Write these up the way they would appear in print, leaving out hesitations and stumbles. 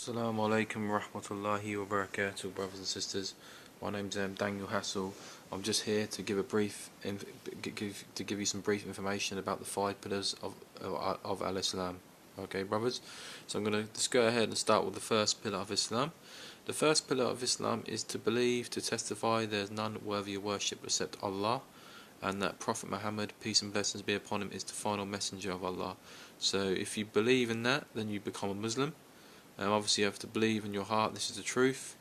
Assalamu alaikum wa rahmatullahi wa barakatuh, brothers and sisters. My name's Daniel Hassel. I'm just here to give you some brief information about the 5 pillars of Al-Islam. Okay, brothers. So I'm going to just go ahead and start with the first pillar of Islam. The first pillar of Islam is to believe, to testify there is none worthy of worship except Allah, and that Prophet Muhammad, peace and blessings be upon him, is the final messenger of Allah. So if you believe in that, then you become a Muslim. Obviously you have to believe in your heart this is the truth,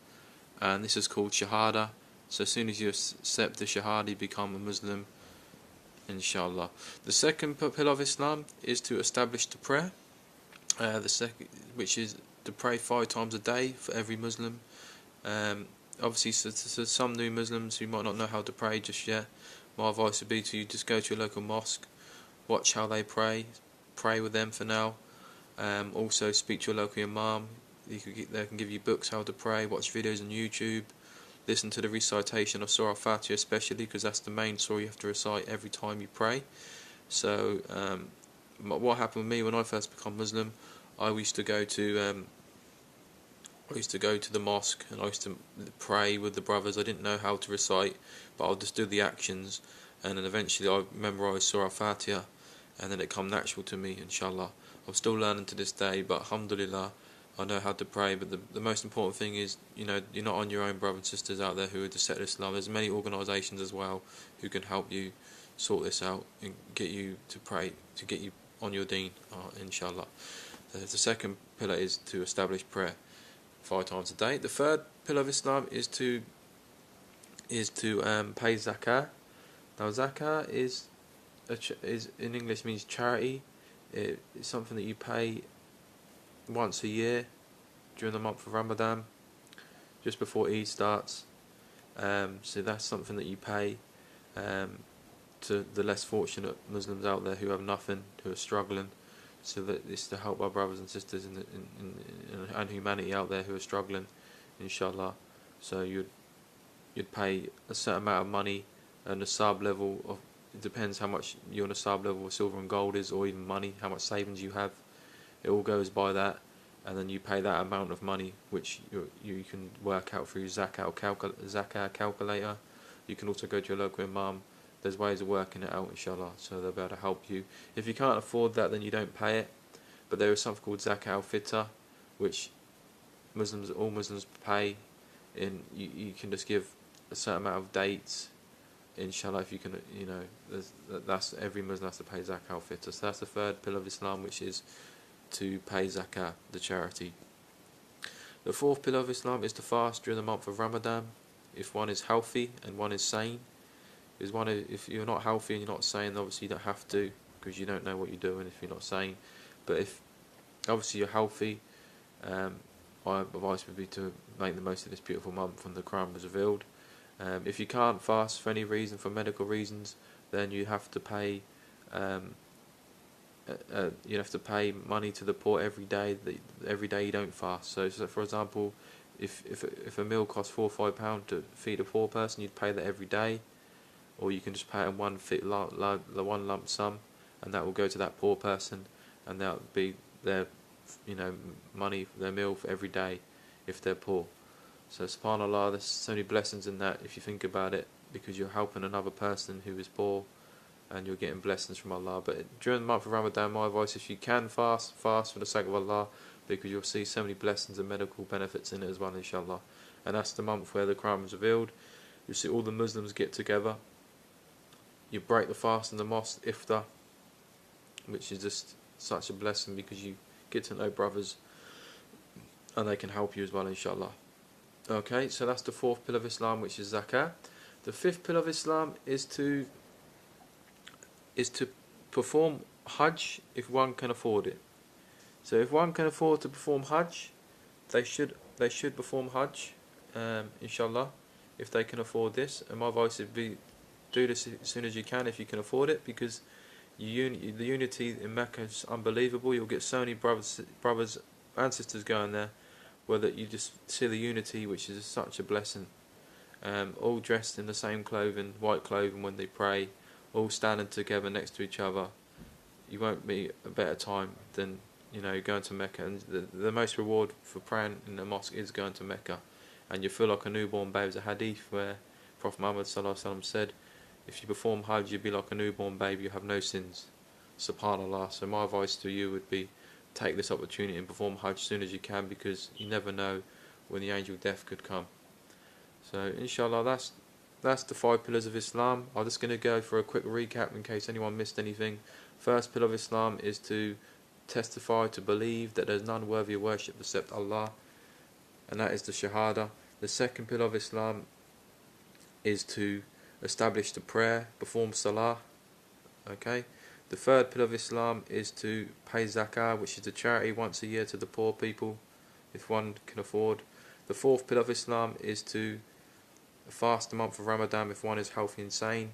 and this is called Shahada. So as soon as you accept the Shahada, you become a Muslim, inshallah. The second pillar of Islam is to establish the prayer, which is to pray 5 times a day for every Muslim. Obviously, so some new Muslims who might not know how to pray just yet, my advice would be to you just go to your local mosque, watch how they pray with them for now. Also speak to your local imam. They can give you books how to pray, watch videos on YouTube, listen to the recitation of Surah Al-Fatiha especially, because that's the main surah you have to recite every time you pray. So what happened with me when I first became Muslim, I used to go to the mosque and I used to pray with the brothers. I didn't know how to recite, but I'll just do the actions, and then eventually I memorised Surah Al-Fatiha, and then it come natural to me, inshallah. I'm still learning to this day, but alhamdulillah, I know how to pray. But the most important thing is, you're not on your own, brothers and sisters out there who are to set Islam. There's many organisations as well who can help you sort this out and get you to pray, to get you on your deen, inshallah. The second pillar is to establish prayer 5 times a day. The third pillar of Islam is to pay zakah. Now zakah is in English means charity. It's something that you pay once a year during the month of Ramadan, just before Eid starts. So that's something that you pay to the less fortunate Muslims out there who have nothing, who are struggling. So that it's to help our brothers and sisters and humanity out there who are struggling, inshallah. So you'd pay a certain amount of money, and the sub level of, it depends how much your nasab level of silver and gold is, or even money, how much savings you have. It all goes by that, and then you pay that amount of money, which you can work out through zakah calculator. You can also go to your local imam. There's ways of working it out, inshallah, so they'll be able to help you. If you can't afford that, then you don't pay it. But there is something called zakah al-fitr, which all Muslims pay. You can just give a certain amount of dates, inshallah. If you can, that's every Muslim has to pay zakah al-fitr. So that's the third pillar of Islam, which is to pay zakah, the charity. The fourth pillar of Islam is to fast during the month of Ramadan, if one is healthy and one is sane. If you're not healthy and you're not sane, obviously you don't have to, because you don't know what you're doing if you're not sane. But if obviously you're healthy, my advice would be to make the most of this beautiful month when the Quran was revealed. If you can't fast for any reason, for medical reasons, then you have to pay money to the poor every day. Every day you don't fast. So for example, if a meal costs £4 or £5 to feed a poor person, you'd pay that every day, or you can just pay it in one lump sum, and that will go to that poor person, and that will be their money, their meal for every day if they're poor. So subhanallah, there's so many blessings in that if you think about it, because you're helping another person who is poor, and you're getting blessings from Allah. But during the month of Ramadan, my advice, if you can fast for the sake of Allah, because you'll see so many blessings and medical benefits in it as well, inshallah. And that's the month where the Quran was revealed. You see all the Muslims get together, you break the fast in the mosque, iftar, which is just such a blessing, because you get to know brothers and they can help you as well, inshallah. Okay, so that's the fourth pillar of Islam, which is zakah. The fifth pillar of Islam is to perform Hajj if one can afford it. So if one can afford to perform Hajj, they should perform Hajj, inshallah, if they can afford this. And my advice would be, do this as soon as you can if you can afford it, because the unity in Mecca is unbelievable. You'll get so many brothers and sisters going there, where that you just see the unity, which is such a blessing. All dressed in the same clothing, white clothing, when they pray, all standing together next to each other. You won't meet a better time than you know, going to Mecca, and the most reward for praying in the mosque is going to Mecca, and you feel like a newborn babe. There's a hadith where Prophet Muhammad ﷺ said, if you perform Hajj, you'd be like a newborn babe, you have no sins. SubhanAllah. So my advice to you would be, take this opportunity and perform Hajj as soon as you can, because you never know when the angel of death could come. So inshallah, that's the 5 pillars of Islam. I'm just going to go for a quick recap in case anyone missed anything. First pillar of Islam is to testify, to believe that there's none worthy of worship except Allah, and that is the Shahada. The second pillar of Islam is to establish the prayer, perform Salah. Okay. The third pillar of Islam is to pay Zakah, which is the charity once a year to the poor people, if one can afford. The fourth pillar of Islam is to fast the month of Ramadan if one is healthy and sane.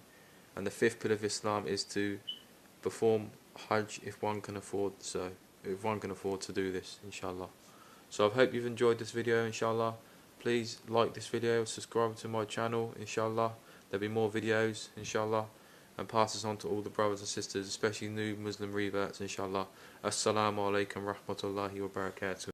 And the fifth pillar of Islam is to perform Hajj if one can afford to do this, inshallah. So I hope you've enjoyed this video, inshallah. Please like this video, subscribe to my channel, inshallah. There'll be more videos, inshallah, and pass this on to all the brothers and sisters, especially new Muslim reverts, inshallah. Assalamu alaikum rahmatullahi wa barakatuh.